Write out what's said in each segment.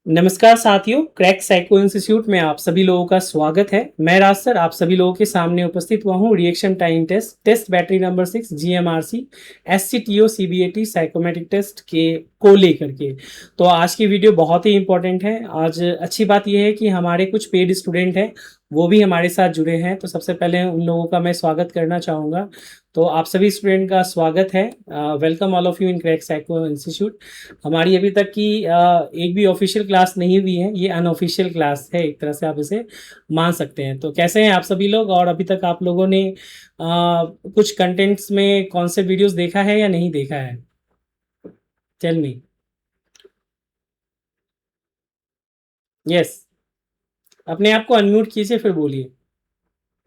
नमस्कार साथियों, crack psycho institute में आप सभी लोगों का स्वागत है। मैं राज सर आप सभी लोगों के सामने उपस्थित हुआ हूँ reaction time test battery number 6 GMRC SCTO CBAT psychometric test के को लेकर के। तो आज की वीडियो बहुत ही इंपॉर्टेंट है। आज अच्छी बात यह है कि हमारे कुछ पेड स्टूडेंट हैं, वो भी हमारे साथ जुड़े हैं। तो सबसे पहले उन लोगों का मैं स्वागत करना चाहूँगा। तो आप सभी स्टूडेंट का स्वागत है। Welcome all of you in crack psycho institute. हमारी अभी तक की एक भी ऑफिशियल क्लास नहीं हुई है, ये अनऑफिशियल क्लास है, एक तरह से आप इसे मान सकते हैं। तो कैसे हैं आप सभी लोग, और अभी तक आप लोगों ने कुछ कंटेंट्स में कौन से वीडियोस देखा है या नहीं देखा है? Tell me. यस, अपने आप को अनम्यूट कीजिए फिर बोलिए।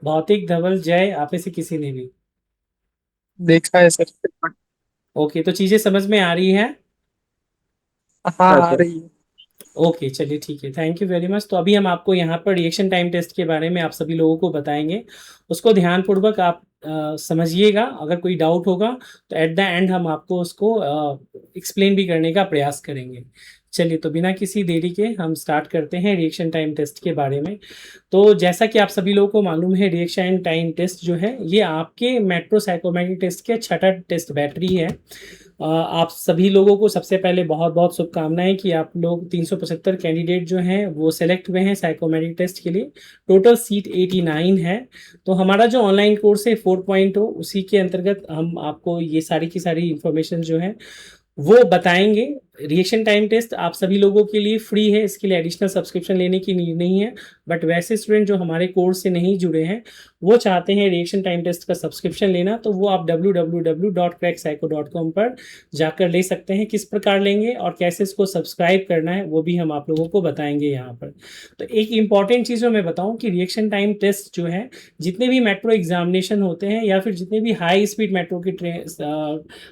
भौतिक, धवल, जय, आप में से किसी ने भी? देखा है सर। ओके, तो चीजें समझ में आ रही है? हाँ आ रही है। ओके, चलिए ठीक है, थैंक यू वेरी मच। तो अभी हम आपको यहाँ पर रिएक्शन टाइम टेस्ट के बारे में आप सभी लोगों को बताएंगे। उसको ध्यानपूर्वक आप समझिएगा। अगर कोई डाउट होगा तो एट द एंड हम आपको उसको एक्सप्लेन भी करने का प्रयास करेंगे। चलिए, तो बिना किसी देरी के हम स्टार्ट करते हैं रिएक्शन टाइम टेस्ट के बारे में। तो जैसा कि आप सभी लोगों को मालूम है, रिएक्शन टाइम टेस्ट जो है ये आपके मेट्रो साइकोमेट्रिक टेस्ट के छठा टेस्ट बैटरी है। आप सभी लोगों को सबसे पहले बहुत बहुत शुभकामनाएं कि आप लोग 375 कैंडिडेट जो हैं वो सेलेक्ट हुए हैं साइकोमेट्रिक टेस्ट के लिए। टोटल सीट 89 है। तो हमारा जो ऑनलाइन कोर्स है 4.0, उसी के अंतर्गत हम आपको ये सारी की सारी इंफॉर्मेशन जो है वो बताएंगे। रिएक्शन टाइम टेस्ट आप सभी लोगों के लिए फ्री है, इसके लिए एडिशनल सब्सक्रिप्शन लेने की नीड नहीं है। बट वैसे स्टूडेंट जो हमारे कोर्स से नहीं जुड़े हैं, वो चाहते हैं रिएक्शन टाइम टेस्ट का सब्सक्रिप्शन लेना, तो वो आप www.crackpsycho.com पर जाकर ले सकते हैं। किस प्रकार लेंगे और कैसे इसको सब्सक्राइब करना है वो भी हम आप लोगों को बताएंगे यहाँ पर। तो एक इंपॉर्टेंट चीज़ जो मैं बताऊँ कि रिएक्शन टाइम टेस्ट जो है, जितने भी मेट्रो एग्जामिनेशन होते हैं या फिर जितने भी हाई स्पीड मेट्रो की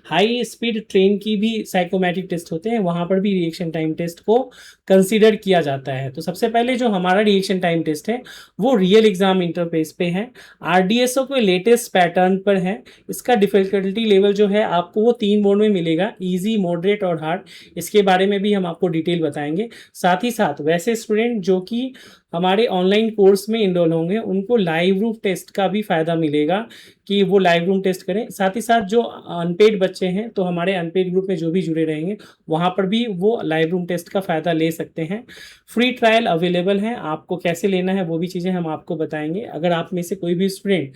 हाई स्पीड ट्रेन की भी साइकोमेट्रिक टेस्ट होते हैं, वहां पर भी रिएक्शन टाइम टेस्ट को कंसीडर किया जाता है। तो सबसे पहले जो हमारा रिएक्शन टाइम टेस्ट है वो रियल एग्जाम इंटरफेस पे है, आरडीएसओ के लेटेस्ट पैटर्न पर है। इसका डिफिकल्टी लेवल जो है आपको वो 3 मोड में मिलेगा, इजी, मॉडरेट और हार्ड। इसके बारे में भी हम आपको डिटेल बताएंगे। साथ ही साथ वैसे स्टूडेंट जो कि हमारे ऑनलाइन कोर्स में इनरोल होंगे, उनको लाइव रूम टेस्ट का भी फायदा मिलेगा कि वो लाइव रूम टेस्ट करें। साथ ही साथ जो अनपेड बच्चे हैं, तो हमारे अनपेड ग्रुप में जो भी जुड़े रहेंगे, वहाँ पर भी वो लाइव रूम टेस्ट का फ़ायदा ले सकते हैं। फ्री ट्रायल अवेलेबल है, आपको कैसे लेना है वो भी चीज़ें हम आपको बताएंगे। अगर आप में से कोई भी स्टूडेंट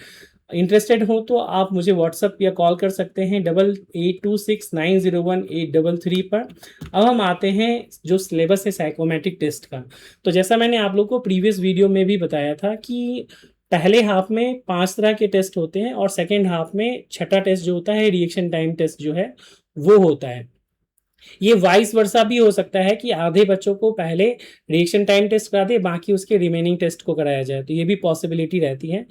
इंटरेस्टेड हो तो आप मुझे व्हाट्सअप या कॉल कर सकते हैं 8826901833 पर। अब हम आते हैं जो सिलेबस है साइकोमेट्रिक टेस्ट का। तो जैसा मैंने आप लोग को प्रीवियस वीडियो में भी बताया था कि पहले हाफ में 5 तरह के टेस्ट होते हैं और सेकेंड हाफ में छठा टेस्ट जो होता है रिएक्शन टाइम टेस्ट जो है वो होता है। ये वाइस वर्सा भी हो सकता है कि आधे बच्चों को पहले रिएक्शन टाइम टेस्ट करा दे, बाकी उसके रिमेनिंग टेस्ट को कराया जाए, तो ये भी पॉसिबिलिटी रहती है।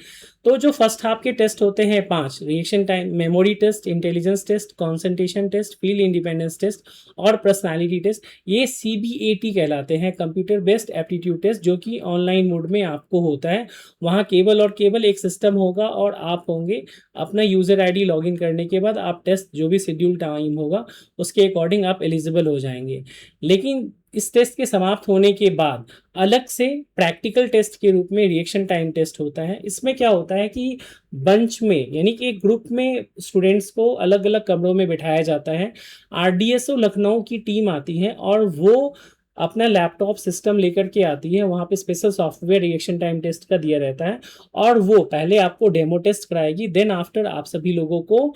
तो जो फर्स्ट हाफ के टेस्ट होते हैं 5, reaction time, memory test, intelligence test, concentration test, field independence test और पर्सनालिटी टेस्ट, ये सीबीएटी कहलाते हैं, कंप्यूटर बेस्ड एप्टीट्यूड टेस्ट, जो कि ऑनलाइन मोड में आपको होता है। वहाँ केवल और केवल एक सिस्टम होगा और आप होंगे। अपना यूजर आईडी लॉगिन करने के बाद आप टेस्ट जो भी शेड्यूल टाइम होगा उसके अकॉर्डिंग आप एलिजिबल हो जाएंगे। लेकिन इस टेस्ट के समाप्त होने के बाद अलग से प्रैक्टिकल टेस्ट के रूप में रिएक्शन टाइम टेस्ट होता है। इसमें क्या होता है कि बंच में, यानी कि एक ग्रुप में स्टूडेंट्स को अलग अलग कमरों में बिठाया जाता है। आरडीएसओ लखनऊ की टीम आती है और वो अपना लैपटॉप सिस्टम लेकर के आती है। वहाँ पे special software reaction time test का दिया रहता है और वो पहले आपको डेमो टेस्ट कराएगी। देन आफ्टर आप सभी लोगों को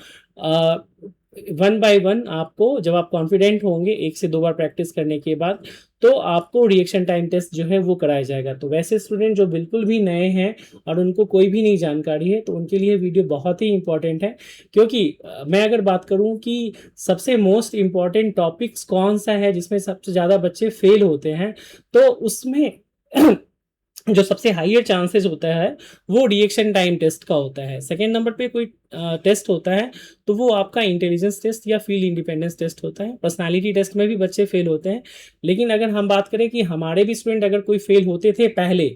वन बाय वन, आपको जब आप कॉन्फिडेंट होंगे 1 से 2 बार प्रैक्टिस करने के बाद, तो आपको रिएक्शन टाइम टेस्ट जो है वो कराया जाएगा। तो वैसे स्टूडेंट जो बिल्कुल भी नए हैं और उनको कोई भी नहीं जानकारी है, तो उनके लिए वीडियो बहुत ही इंपॉर्टेंट है। क्योंकि मैं अगर बात करूं कि सबसे मोस्ट इम्पॉर्टेंट टॉपिक्स कौन सा है जिसमें सबसे ज़्यादा बच्चे फेल होते हैं, तो उसमें जो सबसे हाईयर चांसेस होता है वो रिएक्शन टाइम टेस्ट का होता है। सेकेंड नंबर पे कोई टेस्ट होता है तो वो आपका इंटेलिजेंस टेस्ट या फील्ड इंडिपेंडेंस टेस्ट होता है। पर्सनालिटी टेस्ट में भी बच्चे फेल होते हैं। लेकिन अगर हम बात करें कि हमारे भी स्टूडेंट अगर कोई फेल होते थे पहले,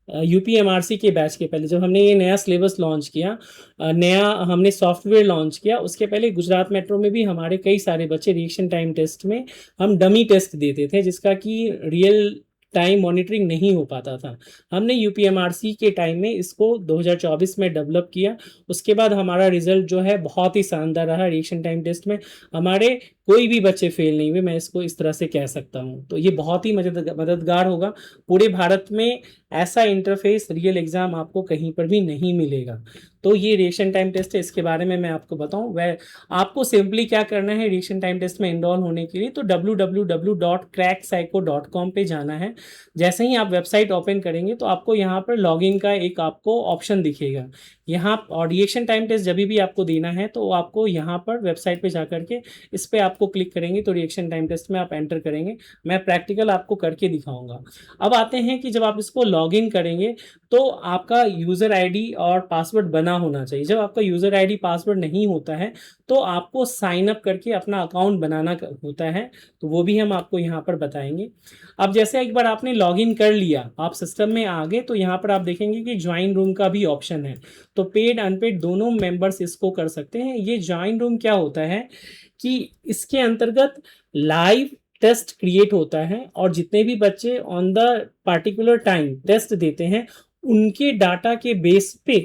यूपीएमआरसी के बैच के पहले, जब हमने ये नया सिलेबस लॉन्च किया, नया हमने सॉफ्टवेयर लॉन्च किया, उसके पहले गुजरात मेट्रो में भी हमारे कई सारे बच्चे रिएक्शन टाइम टेस्ट में हम डमी टेस्ट देते थे, जिसका कि रियल टाइम मॉनिटरिंग नहीं हो पाता था। हमने यूपीएमआरसी के टाइम में इसको 2024 में डेवलप किया। उसके बाद हमारा रिजल्ट जो है बहुत ही शानदार रहा। रिएक्शन टाइम टेस्ट में हमारे कोई भी बच्चे फेल नहीं हुए, मैं इसको इस तरह से कह सकता हूँ। तो ये बहुत ही मददगार होगा। पूरे भारत में ऐसा इंटरफेस रियल एग्जाम आपको कहीं पर भी नहीं मिलेगा। तो ये रिएक्शन टाइम टेस्ट है, इसके बारे में मैं आपको बताऊं, वह आपको सिंपली क्या करना है रिएक्शन टाइम टेस्ट में इनरोल होने के लिए, तो www.crackpsycho.com पे जाना है। जैसे ही आप वेबसाइट ओपन करेंगे तो आपको यहाँ पर लॉगिन का एक आपको ऑप्शन दिखेगा यहाँ, और रिएक्शन टाइम टेस्ट जब भी आपको देना है तो आपको यहाँ पर वेबसाइट पे जा करके इस पर आपको क्लिक करेंगे तो रिएक्शन टाइम टेस्ट में आप एंटर करेंगे। मैं प्रैक्टिकल आपको करके दिखाऊंगा। अब आते हैं कि जब आप इसको लॉगिन करेंगे तो आपका यूज़र आईडी और पासवर्ड बना होना चाहिए। जब आपका यूज़र आईडी पासवर्ड नहीं होता है तो आपको साइन अप करके अपना अकाउंट बनाना होता है, तो वो भी हम आपको यहाँ पर बताएंगे। अब जैसे एक बार आपने लॉगिन कर लिया, आप सिस्टम में आ गए, तो यहाँ पर आप देखेंगे कि ज्वाइन रूम का भी ऑप्शन है। तो पेड अनपेड दोनों मेंबर्स इसको कर सकते हैं। ये ज्वाइन रूम क्या होता है कि इसके अंतर्गत लाइव टेस्ट क्रिएट होता है और जितने भी बच्चे on the particular time test देते हैं उनके डाटा के बेस पे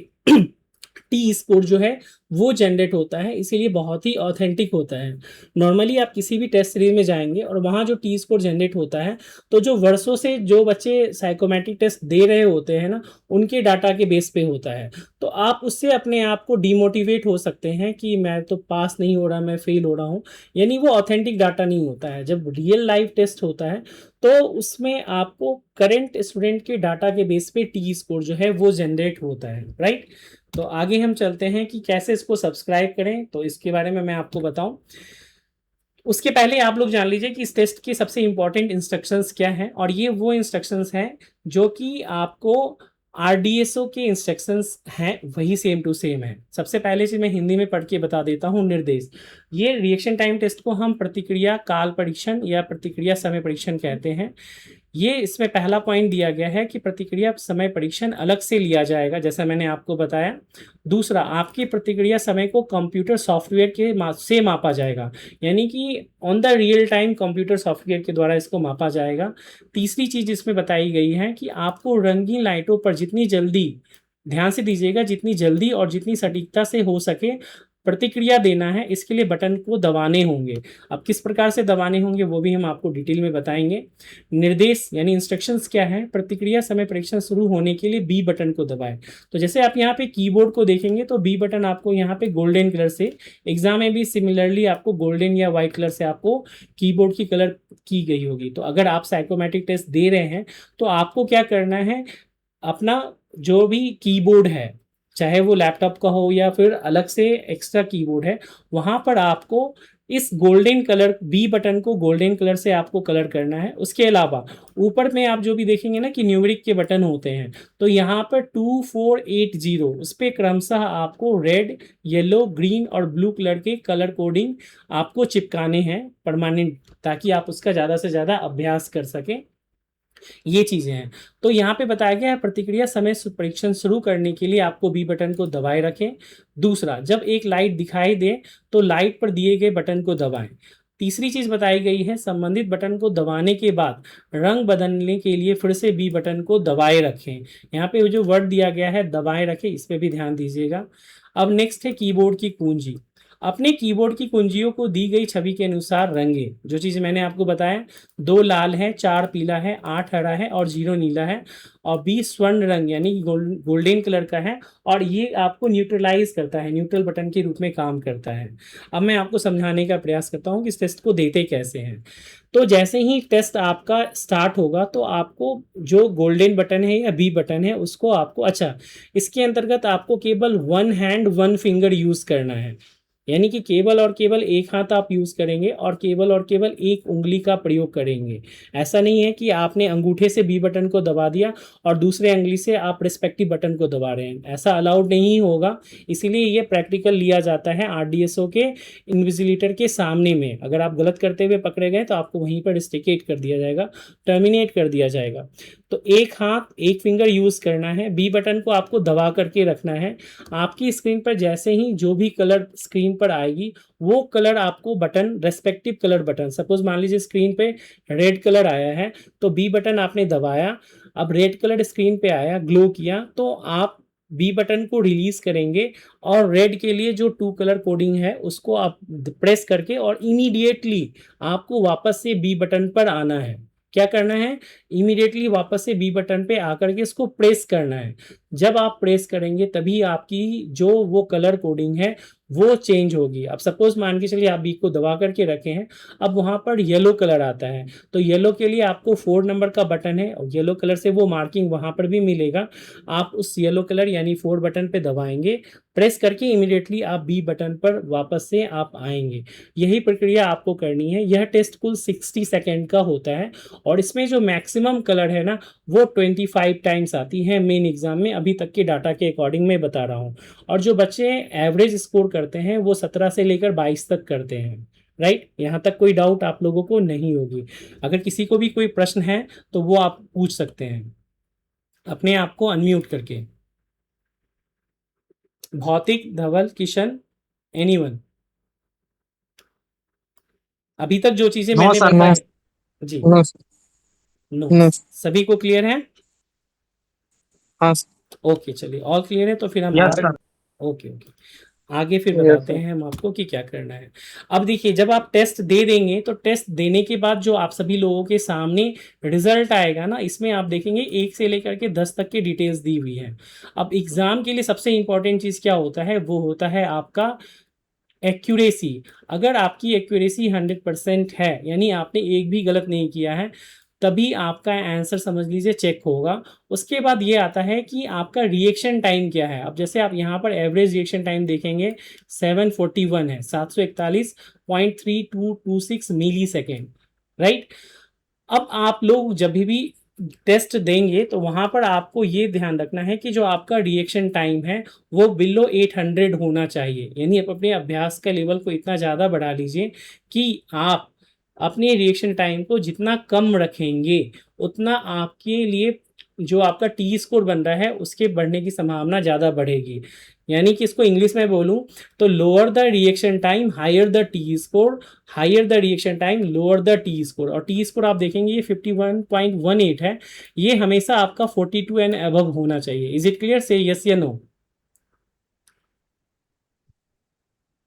टी स्कोर जो है वो जनरेट होता है, इसीलिए बहुत ही ऑथेंटिक होता है। नॉर्मली आप किसी भी टेस्ट सीरीज में जाएंगे और वहाँ जो टी स्कोर जनरेट होता है, तो जो वर्षों से जो बच्चे साइकोमेट्रिक टेस्ट दे रहे होते हैं ना, उनके डाटा के बेस पे होता है। तो आप उससे अपने आप को डिमोटिवेट हो सकते हैं कि मैं तो पास नहीं हो रहा, मैं फेल हो रहा हूँ, यानी वो ऑथेंटिक डाटा नहीं होता है। जब रियल लाइव टेस्ट होता है तो उसमें आपको करंट स्टूडेंट के डाटा के बेस पे टी स्कोर जो है वो जनरेट होता है, राइट। तो आगे हम चलते हैं कि कैसे इसको सब्सक्राइब करें, तो इसके बारे में मैं आपको बताऊं। उसके पहले आप लोग जान लीजिए कि इस टेस्ट के सबसे इंपॉर्टेंट इंस्ट्रक्शंस क्या हैं, और ये वो इंस्ट्रक्शंस हैं जो कि आपको आरडीएसओ के इंस्ट्रक्शंस हैं, वही सेम टू सेम है। सबसे पहले से मैं हिंदी में पढ़ के बता देता हूँ निर्देश। ये रिएक्शन टाइम टेस्ट को हम प्रतिक्रिया काल परीक्षण या प्रतिक्रिया समय परीक्षण कहते हैं। ये इसमें पहला पॉइंट दिया गया है कि प्रतिक्रिया समय परीक्षण अलग से लिया जाएगा, जैसा मैंने आपको बताया। दूसरा, आपकी प्रतिक्रिया समय को कंप्यूटर सॉफ्टवेयर के से मापा जाएगा, यानी कि on the real time computer software के द्वारा इसको मापा जाएगा। तीसरी चीज इसमें बताई गई है कि आपको रंगीन लाइटों पर जितनी जल्दी, ध्यान से दीजिएगा, जितनी जल्दी और जितनी सटीकता से हो सके प्रतिक्रिया देना है, इसके लिए बटन को दबाने होंगे। अब किस प्रकार से दबाने होंगे वो भी हम आपको डिटेल में बताएंगे। निर्देश यानी इंस्ट्रक्शंस क्या है, प्रतिक्रिया समय परीक्षण शुरू होने के लिए बी बटन को दबाएं। तो जैसे आप यहाँ पे कीबोर्ड को देखेंगे तो बी बटन आपको यहाँ पे गोल्डन कलर से, एग्जाम में भी सिमिलरली आपको गोल्डन या व्हाइट कलर से आपको कीबोर्ड की कलर की गई होगी। तो अगर आप साइकोमेट्रिक टेस्ट दे रहे हैं तो आपको क्या करना है, अपना जो भी कीबोर्ड है, चाहे वो लैपटॉप का हो या फिर अलग से एक्स्ट्रा कीबोर्ड है, वहां पर आपको इस गोल्डन कलर बी बटन को गोल्डन कलर से आपको कलर करना है। उसके अलावा ऊपर में आप जो भी देखेंगे ना कि न्यूमेरिक के बटन होते हैं, तो यहाँ पर 2480 उस पर क्रमशः आपको रेड, येलो, ग्रीन और ब्लू कलर के कलर कोडिंग आपको चिपकाने हैं परमानेंट, ताकि आप उसका ज़्यादा से ज़्यादा अभ्यास कर सकें। ये चीजें हैं। तो यहाँ पे बताया गया है प्रतिक्रिया समय परीक्षण शुरू करने के लिए आपको बी बटन को दबाए रखें। दूसरा, जब एक लाइट दिखाई दे तो लाइट पर दिए गए बटन को दबाएं। तीसरी चीज बताई गई है, संबंधित बटन को दबाने के बाद रंग बदलने के लिए फिर से बी बटन को दबाए रखें। यहाँ पे जो वर्ड दिया गया है दबाए रखें, इस पे भी ध्यान दीजिएगा। अब नेक्स्ट है कीबोर्ड की कुंजी। अपने कीबोर्ड की कुंजियों को दी गई छवि के अनुसार रंगे। जो चीज़ मैंने आपको बताया, 2 लाल है, 4 पीला है, 8 हरा है और 0 नीला है और 20 स्वर्ण रंग यानी गोल्डन कलर का है, और ये आपको न्यूट्रलाइज करता है, न्यूट्रल बटन के रूप में काम करता है। अब मैं आपको समझाने का प्रयास करता हूँ कि इस टेस्ट को देते कैसे हैं। तो जैसे ही टेस्ट आपका स्टार्ट होगा तो आपको जो गोल्डन बटन है या बी बटन है उसको आपको, अच्छा, इसके अंतर्गत आपको केवल 1 हैंड 1 फिंगर यूज करना है, यानी कि केवल और केवल एक हाथ आप यूज करेंगे और केवल एक उंगली का प्रयोग करेंगे। ऐसा नहीं है कि आपने अंगूठे से बी बटन को दबा दिया और दूसरे उंगली से आप रिस्पेक्टिव बटन को दबा रहे हैं, ऐसा अलाउड नहीं होगा। इसीलिए ये प्रैक्टिकल लिया जाता है आरडीएसओ के इन्विजिलेटर के सामने में। अगर आप गलत करते हुए पकड़े गए तो आपको वहीं पर स्टिकेट कर दिया जाएगा, टर्मिनेट कर दिया जाएगा। तो एक हाथ एक फिंगर यूज़ करना है, बी बटन को आपको दबा करके रखना है। आपकी स्क्रीन पर जैसे ही जो भी कलर स्क्रीन पर आएगी वो कलर आपको button, respective colour button, suppose मान लीजिए स्क्रीन पे रेड कलर आया है तो बी बटन आपने दबाया, अब रेड कलर स्क्रीन पे आया, ग्लो किया, तो आप बी बटन को रिलीज करेंगे और रेड के लिए जो टू कलर कोडिंग है उसको आप प्रेस करके और इमीडिएटली आपको वापस से बी बटन पर आना है। क्या करना है? इमीडिएटली वापस से बी बटन पे आकर के इसको प्रेस करना है। जब आप प्रेस करेंगे तभी आपकी जो वो कलर कोडिंग है वो चेंज होगी। अब सपोज मान के चलिए आप बी को दबा करके रखे हैं, अब वहां पर येलो कलर आता है तो येलो के लिए आपको 4 नंबर का बटन है और येलो कलर से वो मार्किंग वहां पर भी मिलेगा। आप उस येलो कलर यानी 4 बटन पे दबाएंगे, प्रेस करके इमीडिएटली आप बी बटन पर वापस से आप आएंगे। यही प्रक्रिया आपको करनी है। यह टेस्ट कुल 60 सेकेंड का होता है और इसमें जो मैक्सिमम कलर है ना वो 25 टाइम्स आती है मेन एग्जाम में, अभी तक के डाटा के अकॉर्डिंग मैं बता रहा हूँ। और जो बच्चे एवरेज स्कोर करते हैं वो 17 से लेकर 22 तक करते हैं। राइट, यहाँ तक कोई डाउट आप लोगों को नहीं होगी। अगर किसी को भी कोई प्रश्न है तो वो आप पूछ सकते हैं अपने आप को अनम्यूट करके। भौतिक, धवल, किशन, एनीवन? अभी तक जो चीजें नो मैंने सर। नो बताई जी, नो सर। नो, नो सभी को क्लियर है? हाँ सर। ओके, चलिए ऑल क्लियर है तो फिर हम यस आगे, सर। ओके ओके, आगे फिर यस बताते सर। हैं हम आपको कि क्या करना है। अब देखिए, जब आप टेस्ट दे देंगे तो टेस्ट देने के बाद जो आप सभी लोगों के सामने रिजल्ट आएगा ना, इसमें आप देखेंगे 1 से लेकर के 10 तक की डिटेल्स दी हुई है। अब एग्जाम के लिए सबसे इंपॉर्टेंट चीज क्या होता है? वो होता है आपका एक्यूरेसी। अगर आपकी एक्यूरेसी 100% है, यानी आपने एक भी गलत नहीं किया है, तभी आपका आंसर समझ लीजिए चेक होगा। उसके बाद ये आता है कि आपका रिएक्शन टाइम क्या है। अब जैसे आप यहाँ पर एवरेज रिएक्शन टाइम देखेंगे 741 है, 741.3226 मिली सेकेंड। राइट, अब आप लोग जब भी टेस्ट देंगे तो वहां पर आपको ये ध्यान रखना है कि जो आपका रिएक्शन टाइम है वो बिलो 800 होना चाहिए। यानी आप अपने अभ्यास का लेवल को इतना ज़्यादा बढ़ा लीजिए कि आप अपने रिएक्शन टाइम को जितना कम रखेंगे उतना आपके लिए जो आपका टी स्कोर बन रहा है उसके बढ़ने की संभावना ज़्यादा बढ़ेगी। यानी कि इसको इंग्लिश में बोलूं तो lower the reaction time higher the T score, higher the reaction time lower the T score. और टी स्कोर आप देखेंगे ये 51.18 है, ये हमेशा आपका 42 एंड अबव होना चाहिए। Is it clear? Say yes या नो?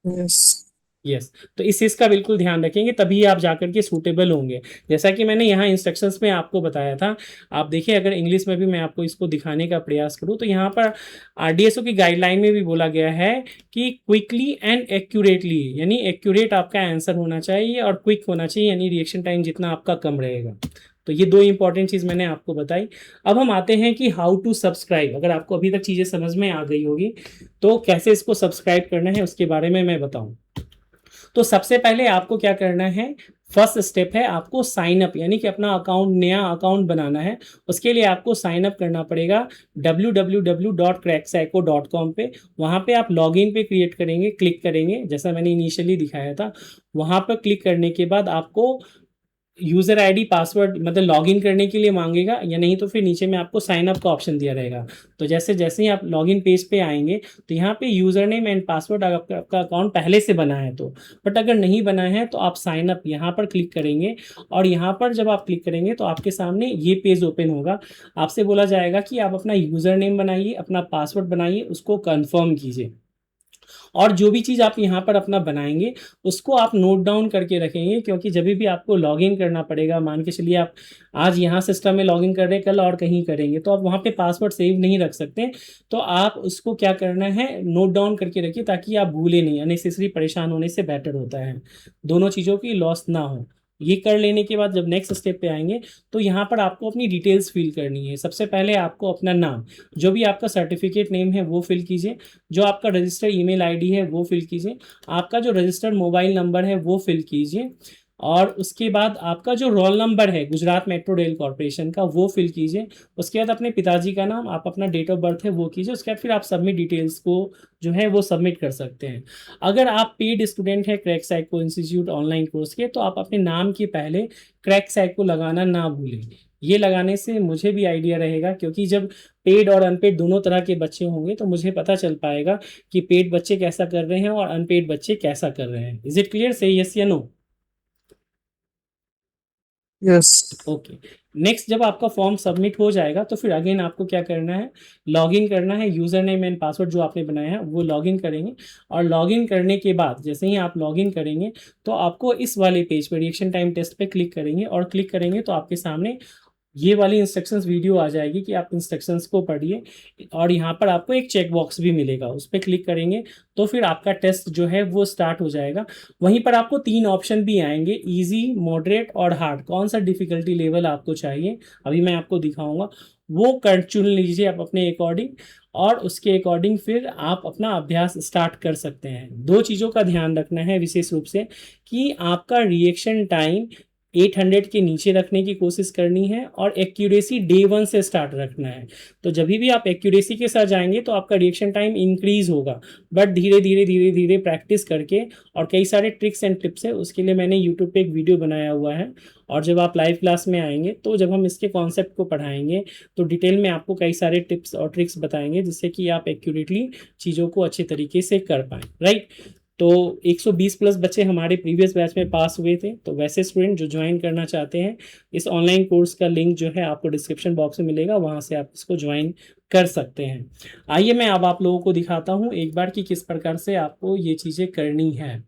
यस। यस, तो इस चीज़ का बिल्कुल ध्यान रखेंगे तभी आप जाकर के सूटेबल होंगे। जैसा कि मैंने यहाँ इंस्ट्रक्शंस में आपको बताया था, आप देखिए अगर इंग्लिश में भी मैं आपको इसको दिखाने का प्रयास करूँ तो यहाँ पर आरडीएसओ की गाइडलाइन में भी बोला गया है कि क्विकली एंड एक्यूरेटली, यानी एक्यूरेट आपका आंसर होना चाहिए और क्विक होना चाहिए, यानी रिएक्शन टाइम जितना आपका कम रहेगा। तो ये दो इंपॉर्टेंट चीज़ मैंने आपको बताई। अब हम आते हैं कि हाउ टू सब्सक्राइब। अगर आपको अभी तक चीज़ें समझ में आ गई होगी तो कैसे इसको सब्सक्राइब करना है उसके बारे में मैं बताऊं। तो सबसे पहले आपको क्या करना है, फर्स्ट स्टेप है आपको साइन अप, यानी कि अपना अकाउंट, नया अकाउंट बनाना है। उसके लिए आपको साइन अप करना पड़ेगा www.crackpsycho.com पे। वहाँ पे आप लॉगिन पे क्रिएट करेंगे, क्लिक करेंगे जैसा मैंने इनिशियली दिखाया था। वहाँ पर क्लिक करने के बाद आपको यूज़र आईडी पासवर्ड मतलब लॉगिन करने के लिए मांगेगा, या नहीं तो फिर नीचे में आपको साइन अप का ऑप्शन दिया रहेगा। तो जैसे जैसे ही आप लॉगिन पेज पे आएंगे तो यहाँ पे यूज़र नेम एंड पासवर्ड आपका अकाउंट पहले से बना है तो, बट अगर नहीं बना है तो आप साइन अप यहाँ पर क्लिक करेंगे और यहाँ पर जब आप क्लिक करेंगे तो आपके सामने ये पेज ओपन होगा। आपसे बोला जाएगा कि आप अपना यूज़र नेम बनाइए, अपना पासवर्ड बनाइए, उसको कन्फर्म कीजिए और जो भी चीज़ आप यहाँ पर अपना बनाएंगे उसको आप नोट डाउन करके रखेंगे, क्योंकि जब भी आपको लॉगिन करना पड़ेगा, मान के चलिए आप आज यहाँ सिस्टम में लॉगिन कर रहे हैं, कल और कहीं करेंगे, तो आप वहाँ पे पासवर्ड सेव नहीं रख सकते। तो आप उसको क्या करना है, नोट डाउन करके रखिए ताकि आप भूले नहीं, अननेसेसरी परेशान होने से बेटर होता है, दोनों चीज़ों की लॉस ना हो। ये कर लेने के बाद जब नेक्स्ट स्टेप पे आएंगे तो यहाँ पर आपको अपनी डिटेल्स फिल करनी है। सबसे पहले आपको अपना नाम, जो भी आपका सर्टिफिकेट नेम है वो फिल कीजिए, जो आपका रजिस्टर्ड ईमेल आईडी है वो फिल कीजिए, आपका जो रजिस्टर्ड मोबाइल नंबर है वो फिल कीजिए, और उसके बाद आपका जो रोल नंबर है गुजरात मेट्रो रेल कॉरपोरेशन का वो फिल कीजिए। उसके बाद अपने पिताजी का नाम, आप अपना डेट ऑफ बर्थ है वो कीजिए। उसके बाद फिर आप सबमिट डिटेल्स को जो है वो सबमिट कर सकते हैं। अगर आप पेड स्टूडेंट हैं crack psycho institute online course के, तो आप अपने नाम के पहले क्रैक साइको लगाना ना भूलें। ये लगाने से मुझे भी आइडिया रहेगा, क्योंकि जब पेड और अनपेड दोनों तरह के बच्चे होंगे तो मुझे पता चल पाएगा कि पेड बच्चे कैसा कर रहे हैं और अनपेड बच्चे कैसा कर रहे हैं। Is it clear? Say yes या नो? यस। ओके। नेक्स्ट, जब आपका फॉर्म सबमिट हो जाएगा तो फिर अगेन आपको क्या करना है, लॉगिन करना है। यूज़र नेम एंड पासवर्ड जो आपने बनाया है वो लॉगिन करेंगे। और लॉगिन करने के बाद जैसे ही आप लॉगिन करेंगे तो आपको इस वाले पेज पर रिएक्शन टाइम टेस्ट पे क्लिक करेंगे, और क्लिक करेंगे तो आपके सामने ये वाली इंस्ट्रक्शंस वीडियो आ जाएगी कि आप इंस्ट्रक्शंस को पढ़िए। और यहाँ पर आपको एक चेक बॉक्स भी मिलेगा, उस पर क्लिक करेंगे तो फिर आपका टेस्ट जो है वो स्टार्ट हो जाएगा। वहीं पर आपको 3 ऑप्शन भी आएंगे, इजी, मॉडरेट और हार्ड। कौन सा डिफिकल्टी लेवल आपको चाहिए अभी मैं आपको दिखाऊंगा, वो कर चुन लीजिए आप अपने अकॉर्डिंग। और उसके अकॉर्डिंग फिर आप अपना अभ्यास स्टार्ट कर सकते हैं। 2 चीज़ों का ध्यान रखना है विशेष रूप से, कि आपका रिएक्शन टाइम 800 के नीचे रखने की कोशिश करनी है, और एक्यूरेसी डे 1 से स्टार्ट रखना है। तो जब भी आप एक्यूरेसी के साथ जाएंगे तो आपका रिएक्शन टाइम इंक्रीज होगा। बट धीरे धीरे धीरे धीरे प्रैक्टिस करके, और कई सारे ट्रिक्स एंड टिप्स है उसके लिए मैंने यूट्यूब पे एक वीडियो बनाया हुआ है। और जब आप लाइव क्लास में आएंगे तो जब हम इसके कॉन्सेप्ट को पढ़ाएंगे तो डिटेल में आपको कई सारे टिप्स और ट्रिक्स बताएंगे, जिससे कि आप एक्यूरेटली चीज़ों को अच्छे तरीके से कर पाएँ, राइट। तो 120 प्लस बच्चे हमारे प्रीवियस बैच में पास हुए थे। तो वैसे स्टूडेंट जो ज्वाइन करना चाहते हैं, इस ऑनलाइन कोर्स का लिंक जो है आपको डिस्क्रिप्शन बॉक्स में मिलेगा, वहाँ से आप इसको ज्वाइन कर सकते हैं। आइए मैं अब आप लोगों को दिखाता हूँ एक बार कि किस प्रकार से आपको ये चीज़ें करनी है।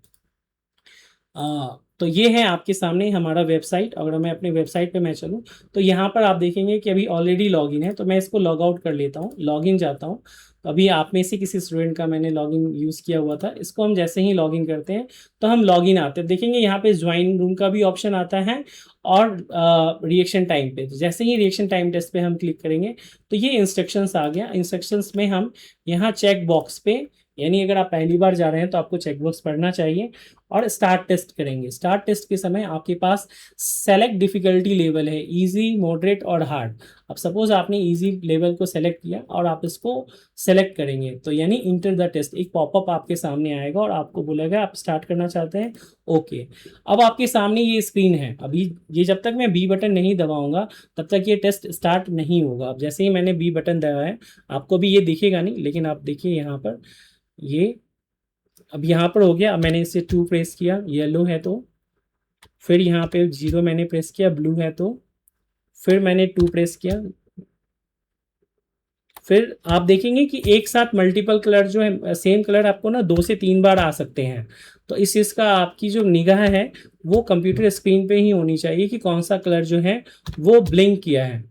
तो ये है आपके सामने हमारा वेबसाइट। अगर मैं अपने वेबसाइट पे मैं चलूँ तो यहाँ पर आप देखेंगे कि अभी ऑलरेडी लॉगिन है, तो मैं इसको लॉग आउट कर लेता हूँ, लॉगिन जाता हूँ। तो अभी आप में से किसी स्टूडेंट का मैंने लॉगिन यूज़ किया हुआ था, इसको हम जैसे ही लॉगिन करते हैं तो हम लॉगिन आते हैं, देखेंगे यहाँ पे ज्वाइन रूम का भी ऑप्शन आता है। और रिएक्शन टाइम पे, तो जैसे ही रिएक्शन टाइम टेस्ट पे हम क्लिक करेंगे तो ये इंस्ट्रक्शंस आ गया। इंस्ट्रक्शंस में हम यहाँ चेक बॉक्स पे, यानी अगर आप पहली बार जा रहे हैं तो आपको चेक बॉक्स पढ़ना चाहिए, और स्टार्ट टेस्ट करेंगे। स्टार्ट टेस्ट के समय आपके पास सेलेक्ट डिफिकल्टी लेवल है, इजी, मॉडरेट और हार्ड। अब सपोज आपने इजी लेवल को सेलेक्ट किया और आप इसको सेलेक्ट करेंगे, तो यानी इंटर द टेस्ट, एक पॉपअप आपके सामने आएगा और आपको बोलेगा आप स्टार्ट करना चाहते हैं, ओके। अब आपके सामने ये स्क्रीन है, अभी ये जब तक मैं बी बटन नहीं दबाऊंगा तब तक ये टेस्ट स्टार्ट नहीं होगा। अब जैसे ही मैंने बी बटन दबाया, आपको भी ये दिखेगा नहीं, लेकिन आप देखिए यहाँ पर ये अब यहाँ पर हो गया। अब मैंने इसे 2 प्रेस किया, येलो है तो, फिर यहाँ पे 0 मैंने प्रेस किया, ब्लू है तो, फिर मैंने 2 प्रेस किया। फिर आप देखेंगे कि एक साथ मल्टीपल कलर जो है, सेम कलर आपको ना 2 से 3 बार आ सकते हैं। तो इस चीज़ का आपकी जो निगाह है वो कंप्यूटर स्क्रीन पे ही होनी चाहिए कि कौन सा कलर जो है वो ब्लिंक किया है।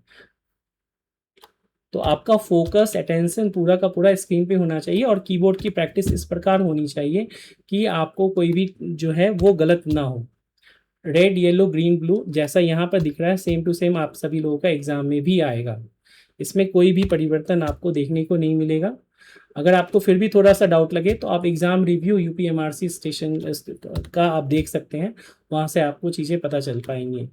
तो आपका फोकस, अटेंशन पूरा का पूरा स्क्रीन पे होना चाहिए, और कीबोर्ड की प्रैक्टिस इस प्रकार होनी चाहिए कि आपको कोई भी जो है वो गलत ना हो। रेड, येलो, ग्रीन, ब्लू जैसा यहाँ पर दिख रहा है, सेम टू सेम आप सभी लोगों का एग्जाम में भी आएगा। इसमें कोई भी परिवर्तन आपको देखने को नहीं मिलेगा। अगर आपको फिर भी थोड़ा सा डाउट लगे तो आप एग्जाम रिव्यू यूपीएमआरसी स्टेशन का आप देख सकते हैं, वहाँ से आपको चीज़ें पता चल पाएंगी।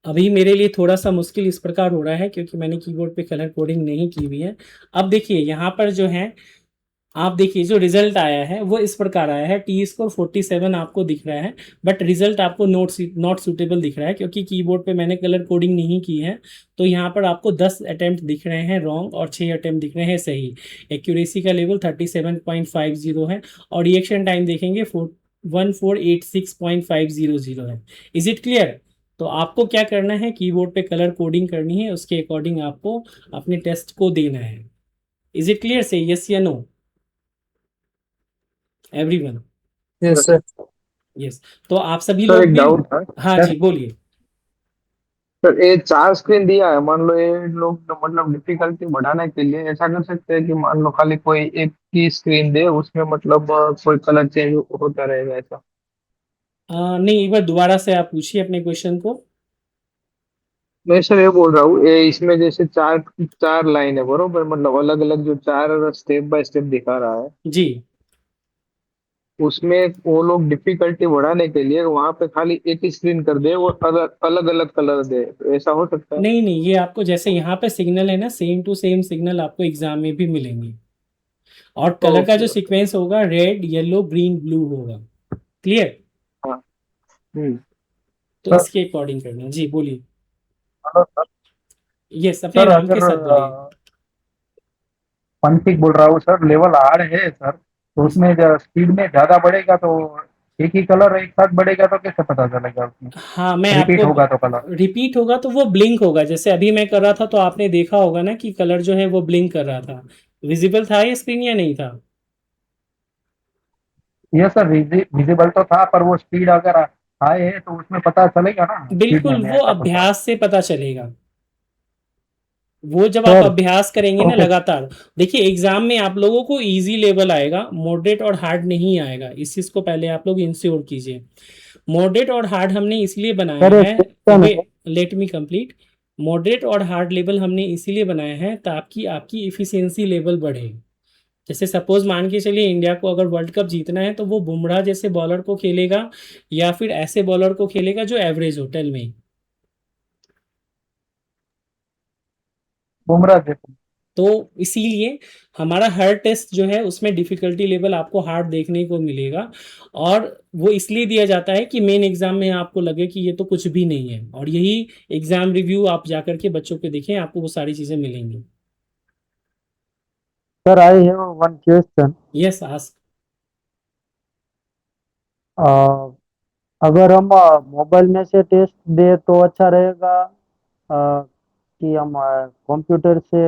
अभी मेरे लिए थोड़ा सा मुश्किल इस प्रकार हो रहा है क्योंकि मैंने कीबोर्ड पे कलर कोडिंग नहीं की हुई है। अब देखिए यहाँ पर जो है, आप देखिए जो रिजल्ट आया है वो इस प्रकार आया है, टी स्कोर 47 आपको दिख रहा है, बट रिजल्ट आपको नॉट सूटेबल दिख रहा है क्योंकि कीबोर्ड पे मैंने कलर कोडिंग नहीं की है। तो यहाँ पर आपको 10 अटेम्प्ट दिख रहे हैं रॉन्ग और 6 अटेम्प्ट दिख रहे हैं सही। एक्यूरेसी का लेवल 37.50 है, और रिएक्शन टाइम देखेंगे 1486.500 है। Is it clear? तो आपको क्या करना है, कीबोर्ड पे कलर कोडिंग करनी है, उसके अकॉर्डिंग आपको अपने टेस्ट को देना है। Is it clear? Say yes या no everyone? Yes sir. Yes. तो आप सभी सर लोग एक भी, डाउट था हाँ सर। जी बोलिए। सर ये 4 स्क्रीन दिया है, मान लो ये लोग तो मतलब डिफिकल्टी बढ़ाने के लिए ऐसा कर सकते हैं कि मान लो खाली कोई एक की स्क्रीन दे, उसमें मतलब कोई कलर चेंज होता रहेगा ऐसा। नहीं, एक बार दोबारा से आप पूछिए अपने क्वेश्चन को। मैं सर ये बोल रहा हूँ, ये इसमें जैसे चार चार लाइन है बरोबर, मतलब अलग अलग जो 4 स्टेप बाय स्टेप दिखा रहा है, जी। उसमें वो लोग डिफिकल्टी बढ़ाने के लिए वहां पे खाली एक ही स्क्रीन कर दे और अलग अलग अलग कलर दे, तो ऐसा हो सकता है? नहीं नहीं, ये आपको जैसे यहाँ पे सिग्नल है ना, सेम टू सेम सिग्नल आपको एग्जाम में भी मिलेंगे। और कलर का ओके जो ओके। सीक्वेंस होगा रेड येलो ग्रीन ब्लू होगा। क्लियर? हाँ। हम्म। तो सर इसके अकॉर्डिंग करना। जी बोलिए। Hello sir. यस, अपने सर नाम के अगर साथ बोलिए। पंथिक बोल रहा हूँ सर, लेवल हार्ड है सर, तो उसमें स्पीड में ज्यादा बढ़ेगा तो एक ही कलर एक साथ बढ़ेगा तो कैसे पता चलेगा उसमें? हाँ, मैं रिपीट आपको होगा तो कलर। रिपीट होगा तो वो ब्लिंक होगा, जैसे अभी मैं कर रहा था तो आपने देखा होगा ना कि कलर जो है वो ब्लिंक कर रहा था। विजिबल था ये स्क्रीन या नहीं था? ये सर विजिबल तो था, पर वो स्पीड अगर हाई है तो उसमें पता चलेगा ना स्पीड में, बिल्कुल, मैं वो ऐसा पूछ रहा अभ्यास से पता चलेगा। वो जब हूँ आप सर। अभ्यास करेंगे ना ओके। लगातार। देखिए एग्जाम में आप लोगों को इजी लेवल आएगा, मॉडरेट और हार्ड नहीं आएगा, इस चीज को पहले आप लोग इंश्योर कीजिए। मॉडरेट और हार्ड हमने इसलिए बनाया सर एक है। क्वेश्चन वे है। Let me complete. मॉडरेट और हार्ड लेवल हमने इसीलिए बनाया है ताकि आपकी इफिशियंसी लेवल बढ़े। जैसे सपोज मान के चलिए इंडिया को अगर वर्ल्ड कप जीतना है तो वो बुमराह जैसे बॉलर को खेलेगा या फिर ऐसे बॉलर को खेलेगा जो एवरेज हो, टेल में। बुमराह जैसे। तो इसीलिए हमारा हर टेस्ट जो है उसमें डिफिकल्टी लेवल आपको हार्ड देखने को मिलेगा। और वो इसलिए दिया जाता है कि मेन एग्जाम में आपको लगे कि ये तो कुछ भी नहीं है, और यही एग्जाम रिव्यू आप जाकर के बच्चों को देखें, आपको वो सारी चीजें मिलेंगी। Sir I have one question. Yes, ask. अगर हम मोबाइल में से टेस्ट दे तो अच्छा रहेगा, कि हम कंप्यूटर से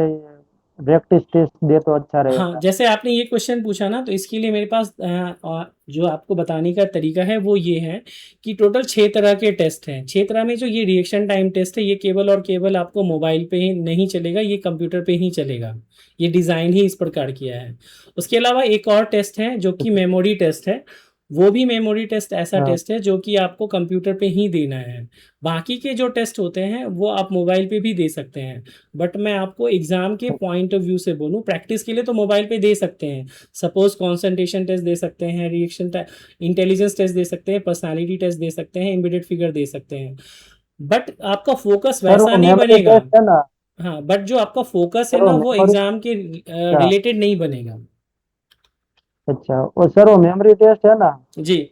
प्रैक्टिस टेस्ट दे तो अच्छा हाँ, रहेगा? जैसे आपने ये क्वेश्चन पूछा ना, तो इसके लिए मेरे पास जो आपको बताने का तरीका है वो ये है कि टोटल 6 तरह के टेस्ट हैं। 6 तरह में जो ये रिएक्शन टाइम टेस्ट है ये केवल और केवल आपको मोबाइल पे ही नहीं चलेगा, ये कंप्यूटर पे ही चलेगा। ये डिज़ाइन ही इस प्रकार किया है। उसके अलावा एक और टेस्ट है जो कि मेमोरी टेस्ट है। वो भी मेमोरी टेस्ट ऐसा हाँ। टेस्ट है जो कि आपको कंप्यूटर पे ही देना है। बाकी के जो टेस्ट होते हैं वो आप मोबाइल पे भी दे सकते हैं। बट मैं आपको एग्जाम के पॉइंट ऑफ व्यू से बोलूँ, प्रैक्टिस के लिए तो मोबाइल पे दे सकते हैं। सपोज कंसंट्रेशन टेस्ट दे सकते हैं, रिएक्शन इंटेलिजेंस टेस्ट दे सकते हैं, पर्सनालिटी टेस्ट दे सकते हैं, इमीडिएट फिगर दे सकते हैं। बट आपका फोकस सर वैसा वो नहीं मेमोरी बनेगा। टेस्ट है ना? हाँ, बट जो आपका फोकस है सर वो ना वो मेमोरी। एग्जाम के अच्छा। रिलेटेड नहीं बनेगा। अच्छा, और सर वो मेमोरी टेस्ट है ना, जी।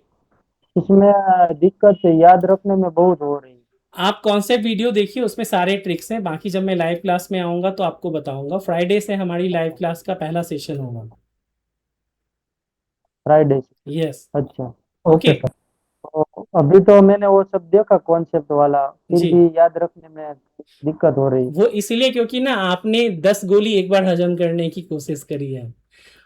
उसमें दिक्कत याद रखने में बहुत हो रही है। आप कॉन्सेप्ट वीडियो देखिए, उसमें सारे ट्रिक्स हैं। बाकी जब मैं लाइव क्लास में आऊँगा तो आपको बताऊंगा। फ्राइडे से हमारी लाइव क्लास का पहला सेशन होगा। Friday yes. से? अच्छा। ओके। Okay sir. तो अभी तो मैंने वो सब देखा कॉन्सेप्ट वाला, फिर जी, भी याद रखने में दिक्कत हो रही। वो इसीलिए क्योंकि ना आपने 10 गोली एक बार हजम करने की कोशिश करी है।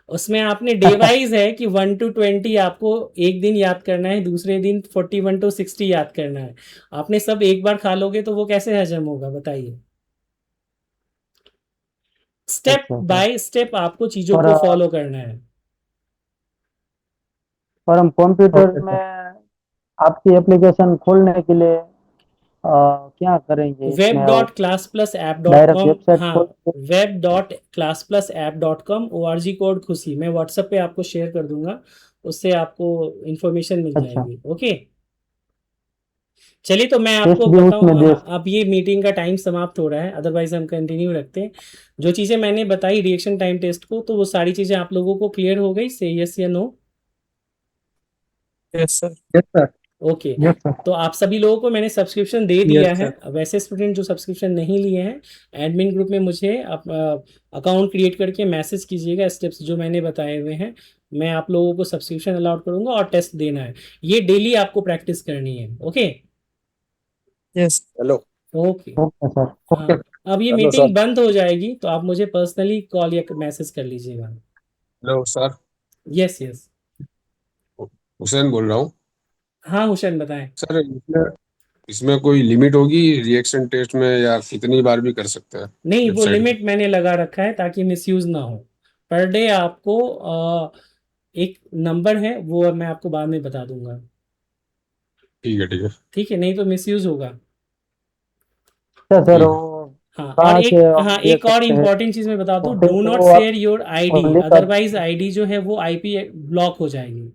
उसमें आपने डे वाइज है कि 1 to 20 आपको एक दिन याद करना है, दूसरे दिन 41 to 60 याद करना है। आपने सब एक बार खा लोगे तो वो कैसे हजम होगा बताइए। स्टेप अच्छा सर। बाय स्टेप आपको चीजों और को फॉलो करना है। और हम कंप्यूटर ओके में सर। आपकी एप्लीकेशन खोलने के लिए क्या करेंगे वेब इसमें? Dot class plus app dot direct com website हाँ, खोल के? web.classplusApp.com ORG कोड खुशी मैं व्हाट्सएप पे आपको शेयर कर दूंगा। उससे आपको इंफॉर्मेशन मिल अच्छा। जाएगी। ओके। चलिए, तो मैं टेस्ट आपको भी बताऊं, उसमें दे? हाँ, अब ये मीटिंग का टाइम समाप्त हो रहा है, अदरवाइज हम कंटिन्यू रखते हैं। जो चीज़ें मैंने बताई रिएक्शन टाइम टेस्ट को, तो वो सारी चीज़ें आप लोगों को क्लियर हो गई, से यस या no? Yes sir. Yes sir. Okay. Yes sir. तो आप सभी लोगों को मैंने सब्सक्रिप्शन दे दिया यस है। सर। वैसे स्टूडेंट जो सब्सक्रिप्शन नहीं लिए हैं, एडमिन ग्रुप में मुझे आप अकाउंट क्रिएट करके मैसेज कीजिएगा, स्टेप्स जो मैंने बताए हुए हैं। मैं आप लोगों को सब्सक्रिप्शन अलाउड करूंगा और टेस्ट देना है। ये डेली आपको प्रैक्टिस करनी है। Okay. Yes. Hello. Okay. Okay sir. हाँ, ओके। अब ये हेलो मीटिंग सर। बंद हो जाएगी तो आप मुझे पर्सनली कॉल या मैसेज कर लीजिएगा। Hello sir. Yes yes. Hussain बोल रहा हूँ। हाँ हुसैन, बताएं। सर इसमें इसमें कोई लिमिट होगी रिएक्शन टेस्ट में, या कितनी बार भी कर सकते हैं नहीं, वो वेबसाइट में? लिमिट मैंने लगा रखा है ताकि मिसयूज ना हो। पर डे आपको एक नंबर है, वो मैं आपको बाद में बता दूंगा। ठीक है, ठीक है। ठीक है, नहीं तो मिसयूज होगा। अच्छा सर, ठीक है। वो हाँ, और कहाँ एक, से हम हाँ, दे एक और सकते हैं? इम्पॉर्टेंट चीज मैं बता दूं, होटल डू पे नॉट वो आप शेयर योर आईडी, लिखा? अदरवाइज आईडी जो है वो आईपी ब्लॉक हो जाएगी।